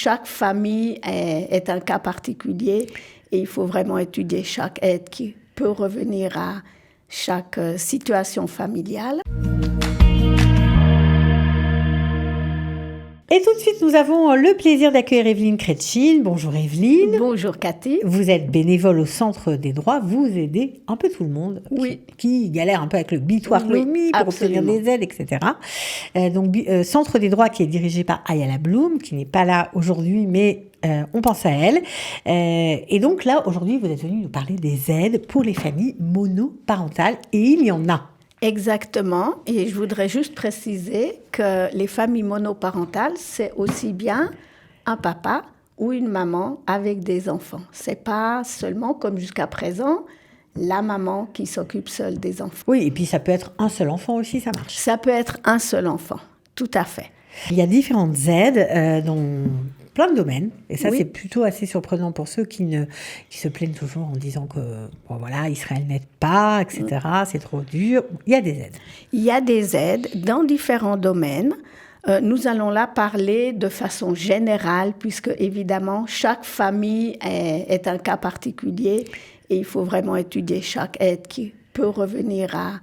chaque famille est un cas particulier et il faut vraiment étudier chaque aide qui peut revenir à chaque situation familiale. Et tout de suite, nous avons le plaisir d'accueillir Evelyne Kretschin. Bonjour Evelyne. Bonjour Cathy. Vous êtes bénévole au Centre des droits. Vous aidez un peu tout le monde qui galère un peu avec le bitoire LOMI pour obtenir des aides, etc. Centre des droits qui est dirigé par Ayala Bloom, qui n'est pas là aujourd'hui, mais on pense à elle. Et donc là, aujourd'hui, vous êtes venu nous parler des aides pour les familles monoparentales. Et il y en a. Exactement, et je voudrais juste préciser que les familles monoparentales, c'est aussi bien un papa ou une maman avec des enfants. C'est pas seulement, comme jusqu'à présent, la maman qui s'occupe seule des enfants. Oui, et puis ça peut être un seul enfant aussi, ça marche. Ça peut être un seul enfant, tout à fait. Il y a différentes aides dans plein de domaines, et ça c'est plutôt assez surprenant pour ceux qui se plaignent toujours en disant que Israël n'aide pas, etc. C'est trop dur. Il y a des aides. Il y a des aides dans différents domaines. Nous allons là parler de façon générale, puisque évidemment chaque famille est un cas particulier et il faut vraiment étudier chaque aide qui peut revenir à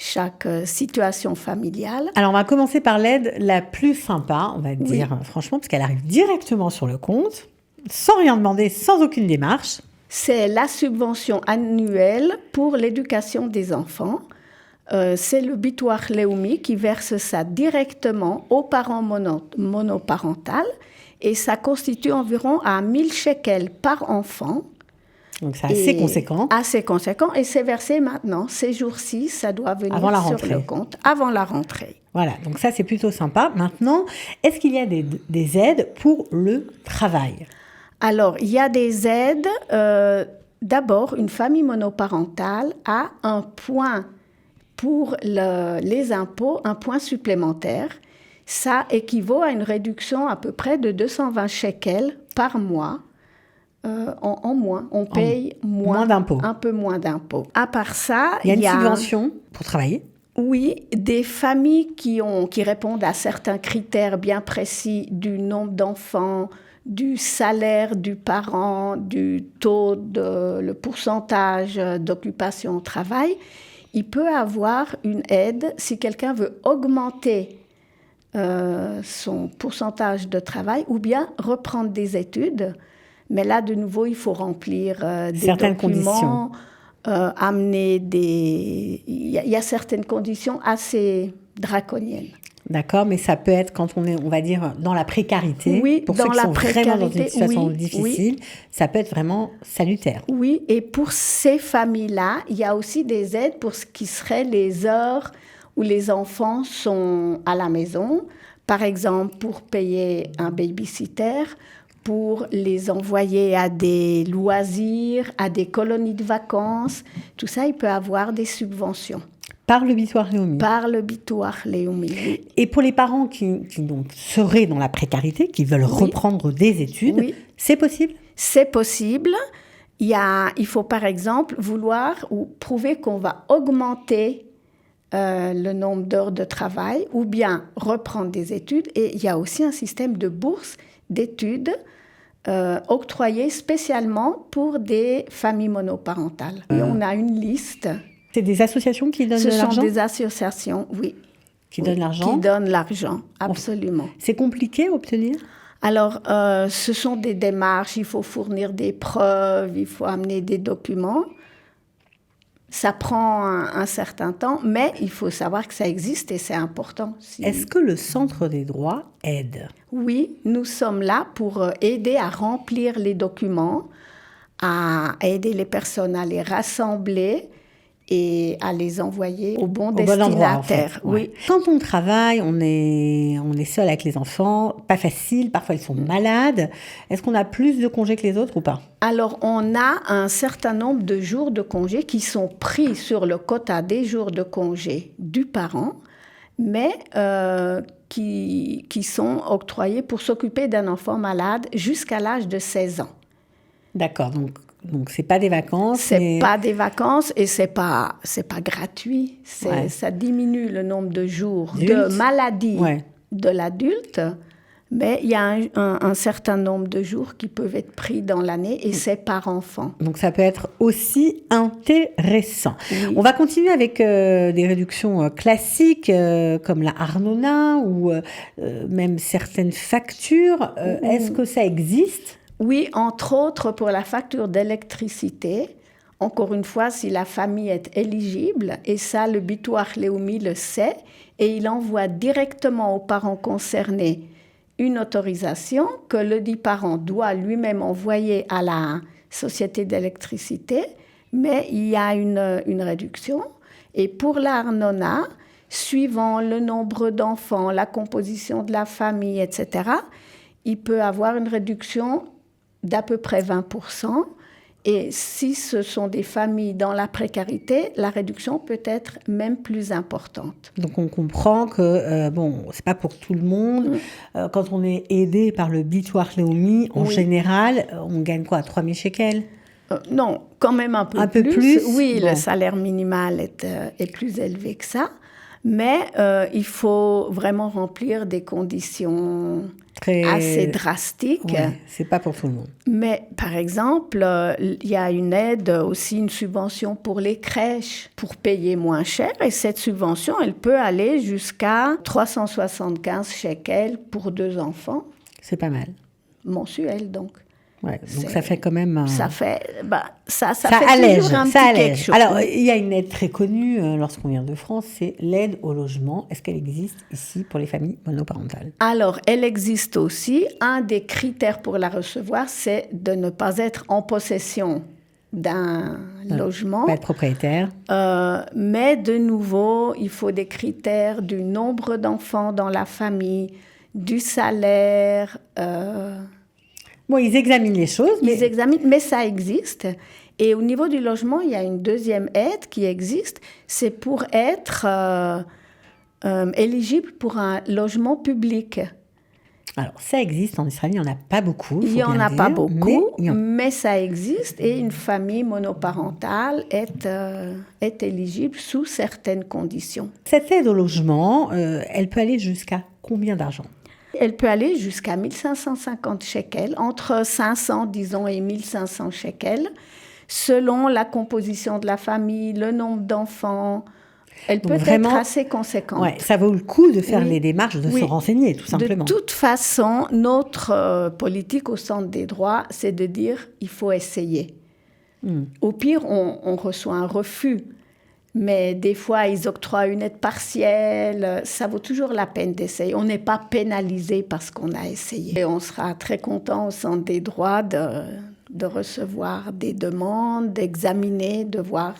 chaque situation familiale. Alors, on va commencer par l'aide la plus sympa, on va dire, franchement, parce qu'elle arrive directement sur le compte, sans rien demander, sans aucune démarche. C'est la subvention annuelle pour l'éducation des enfants. C'est le bitoire LOMI qui verse ça directement aux parents monoparentales et ça constitue environ à 1000 shekels par enfant. Donc, c'est assez conséquent. Assez conséquent. Et c'est versé maintenant. Ces jours-ci, ça doit venir sur le compte avant la rentrée. Voilà. Donc, ça, c'est plutôt sympa. Maintenant, est-ce qu'il y a des aides pour le travail ? Alors, il y a des aides. D'abord, une famille monoparentale a un point pour les impôts, un point supplémentaire. Ça équivaut à une réduction à peu près de 220 shekels par mois. En moins, on paye moins d'impôts. Un peu moins d'impôts. À part ça, il y a une subvention pour travailler. Oui, des familles qui répondent à certains critères bien précis du nombre d'enfants, du salaire du parent, du taux le pourcentage d'occupation au travail, il peut avoir une aide si quelqu'un veut augmenter son pourcentage de travail ou bien reprendre des études. Mais là, de nouveau, il faut remplir des certaines documents, amener des... Il y a certaines conditions assez draconiennes. D'accord, mais ça peut être quand on est, on va dire, dans la précarité. Oui, pour ceux qui sont vraiment dans une situation difficile, ça peut être vraiment salutaire. Oui, et pour ces familles-là, il y a aussi des aides pour ce qui serait les heures où les enfants sont à la maison. Par exemple, pour payer un babysitter, pour les envoyer à des loisirs, à des colonies de vacances. Tout ça, il peut avoir des subventions. Par le bitoire LOMI. Par le bitoire LOMI, oui. Et pour les parents qui donc seraient dans la précarité, qui veulent reprendre des études, c'est possible ? C'est possible. Il faut par exemple vouloir ou prouver qu'on va augmenter le nombre d'heures de travail ou bien reprendre des études. Et il y a aussi un système de bourse d'études octroyées spécialement pour des familles monoparentales. Et on a une liste. C'est des associations qui donnent de l'argent ? Ce sont des associations, oui. Qui donnent l'argent ? Qui donnent l'argent, absolument. C'est compliqué à obtenir ? Alors, ce sont des démarches, il faut fournir des preuves, il faut amener des documents. Ça prend un certain temps, mais il faut savoir que ça existe et c'est important. Est-ce que le Centre des droits aide ? Oui, nous sommes là pour aider à remplir les documents, à aider les personnes à les rassembler et à les envoyer au bon destinataire. Bon endroit, en fait. Oui. Quand on travaille, on est seul avec les enfants, pas facile, parfois ils sont malades. Est-ce qu'on a plus de congés que les autres ou pas ? Alors, on a un certain nombre de jours de congés qui sont pris sur le quota des jours de congés du parent, mais qui sont octroyés pour s'occuper d'un enfant malade jusqu'à l'âge de 16 ans. D'accord, donc c'est pas des vacances. C'est pas des vacances et c'est pas gratuit. Ça diminue le nombre de jours de maladie de l'adulte, Mais il y a un certain nombre de jours qui peuvent être pris dans l'année et c'est par enfant. Donc ça peut être aussi intéressant. Oui. On va continuer avec des réductions classiques comme la Arnona ou même certaines factures. Est-ce que ça existe ? Oui, entre autres pour la facture d'électricité. Encore une fois, si la famille est éligible, et ça le Bitoire Leumi le sait, et il envoie directement aux parents concernés une autorisation que le dit parent doit lui-même envoyer à la société d'électricité, mais il y a une réduction. Et pour l'Arnona, suivant le nombre d'enfants, la composition de la famille, etc., il peut avoir une réduction d'à peu près 20%. Et si ce sont des familles dans la précarité, la réduction peut être même plus importante. Donc on comprend que, c'est pas pour tout le monde. Quand on est aidé par le Bitoire Leumi, en général, on gagne quoi, 3 000 shekels ? Non, quand même un peu plus. Oui, le salaire minimal est plus élevé que ça. Mais il faut vraiment remplir des conditions assez drastiques. Ouais, c'est pas pour tout le monde. Mais par exemple, il y a une aide, aussi une subvention pour les crèches pour payer moins cher. Et cette subvention, elle peut aller jusqu'à 375 shekels pour 2 enfants. C'est pas mal. Mensuel, donc. Ouais, donc ça fait quand même... Ça fait allège, toujours un petit quelque chose. Alors, il y a une aide très connue lorsqu'on vient de France, c'est l'aide au logement. Est-ce qu'elle existe ici pour les familles monoparentales ? Alors, elle existe aussi. Un des critères pour la recevoir, c'est de ne pas être en possession d'un logement. Pas être propriétaire. Mais de nouveau, il faut des critères du nombre d'enfants dans la famille, du salaire... Bon, ils examinent les choses. Mais ça existe. Et au niveau du logement, il y a une deuxième aide qui existe. C'est pour être éligible pour un logement public. Alors, ça existe en Israël, il n'y en a pas beaucoup. Il n'y en a pas beaucoup, mais ça existe. Et une famille monoparentale est éligible sous certaines conditions. Cette aide au logement, elle peut aller jusqu'à combien d'argent ? Elle peut aller jusqu'à 1550 shekels, entre 500, disons, et 1500 shekels, selon la composition de la famille, le nombre d'enfants. Elle peut être assez conséquente. Ouais, ça vaut le coup de faire les démarches, de se renseigner, tout simplement. De toute façon, notre politique au Centre des droits, c'est de dire il faut essayer. Au pire, on reçoit un refus. Mais des fois, ils octroient une aide partielle. Ça vaut toujours la peine d'essayer. On n'est pas pénalisé parce qu'on a essayé. Et on sera très content au Centre des droits de recevoir des demandes, d'examiner, de voir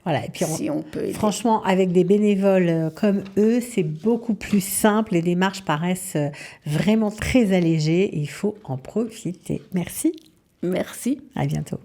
et puis si on peut aider. Franchement, avec des bénévoles comme eux, c'est beaucoup plus simple. Les démarches paraissent vraiment très allégées. Il faut en profiter. Merci. Merci. À bientôt.